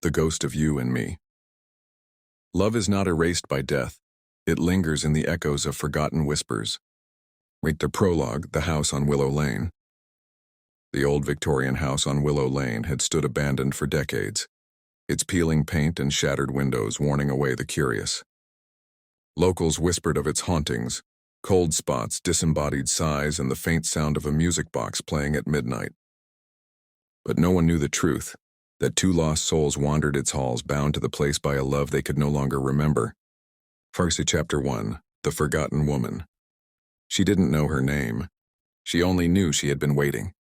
The Ghost of You and Me. Love is not erased by death. It lingers in the echoes of forgotten whispers. Read the prologue, The House on Willow Lane. The old Victorian house on Willow Lane had stood abandoned for decades, its peeling paint and shattered windows warning away the curious. Locals whispered of its hauntings, cold spots, disembodied sighs, and the faint sound of a music box playing at midnight. But no one knew the truth, that two lost souls wandered its halls bound to the place by a love they could no longer remember. Farsi Chapter 1, The Forgotten Woman. She didn't know her name. She only knew she had been waiting.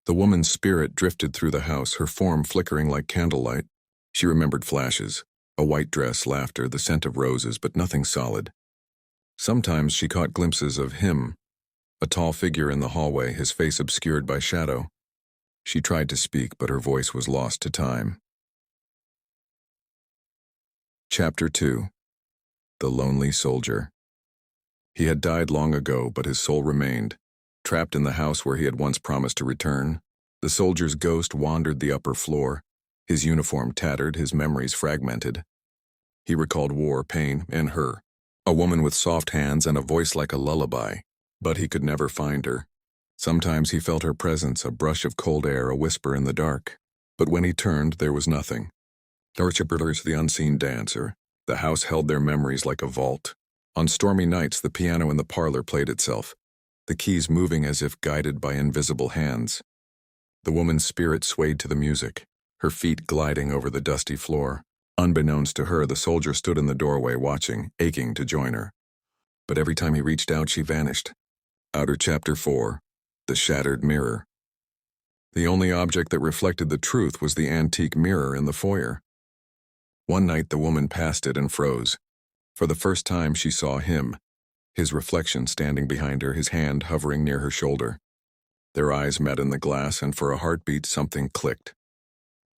The woman's spirit drifted through the house, her form flickering like candlelight. She remembered flashes, a white dress, laughter, the scent of roses, but nothing solid. Sometimes she caught glimpses of him, a tall figure in the hallway, his face obscured by shadow. She tried to speak, but her voice was lost to time. Chapter 2. The Lonely Soldier. He had died long ago, but his soul remained, trapped in the house where he had once promised to return. The soldier's ghost wandered the upper floor, his uniform tattered, his memories fragmented. He recalled war, pain, and her, a woman with soft hands and a voice like a lullaby, but he could never find her. Sometimes he felt her presence, a brush of cold air, a whisper in the dark. But when he turned, there was nothing. Torchipper's the unseen dancer. The house held their memories like a vault. On stormy nights, the piano in the parlor played itself, the keys moving as if guided by invisible hands. The woman's spirit swayed to the music, her feet gliding over the dusty floor. Unbeknownst to her, the soldier stood in the doorway watching, aching to join her. But every time he reached out, she vanished. Outer Chapter 4. The Shattered Mirror. The only object that reflected the truth was the antique mirror in the foyer. One night the woman passed it and froze. For the first time she saw him, his reflection standing behind her, his hand hovering near her shoulder. Their eyes met in the glass, and for a heartbeat something clicked.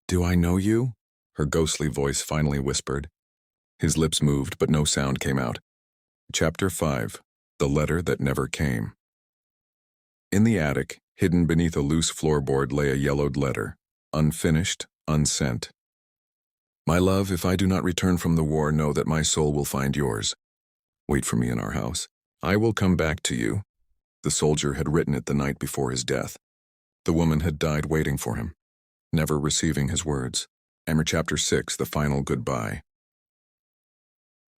"Do I know you?" her ghostly voice finally whispered. His lips moved, but no sound came out. Chapter 5. The Letter That Never Came. In the attic, hidden beneath a loose floorboard, lay a yellowed letter, unfinished, unsent. "My love, if I do not return from the war, know that my soul will find yours. Wait for me in our house. I will come back to you." The soldier had written it the night before his death. The woman had died waiting for him, never receiving his words. Chapter 6, The Final Goodbye.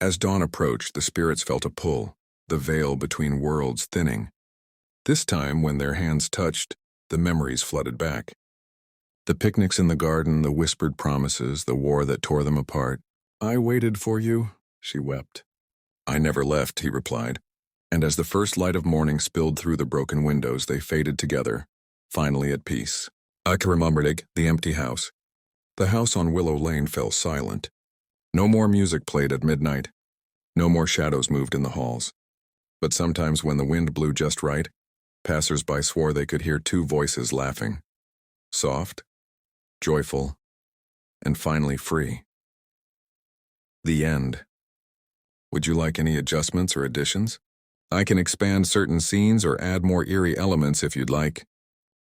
As dawn approached, the spirits felt a pull, the veil between worlds thinning. This time, when their hands touched, the memories flooded back. The picnics in the garden, the whispered promises, the war that tore them apart. "I waited for you," she wept. "I never left," he replied. And as the first light of morning spilled through the broken windows, they faded together, finally at peace. Akramumberdig, the empty house. The house on Willow Lane fell silent. No more music played at midnight. No more shadows moved in the halls. But sometimes when the wind blew just right, passers-by swore they could hear two voices laughing. Soft, joyful, and finally free. The end. Would you like any adjustments or additions? I can expand certain scenes or add more eerie elements if you'd like.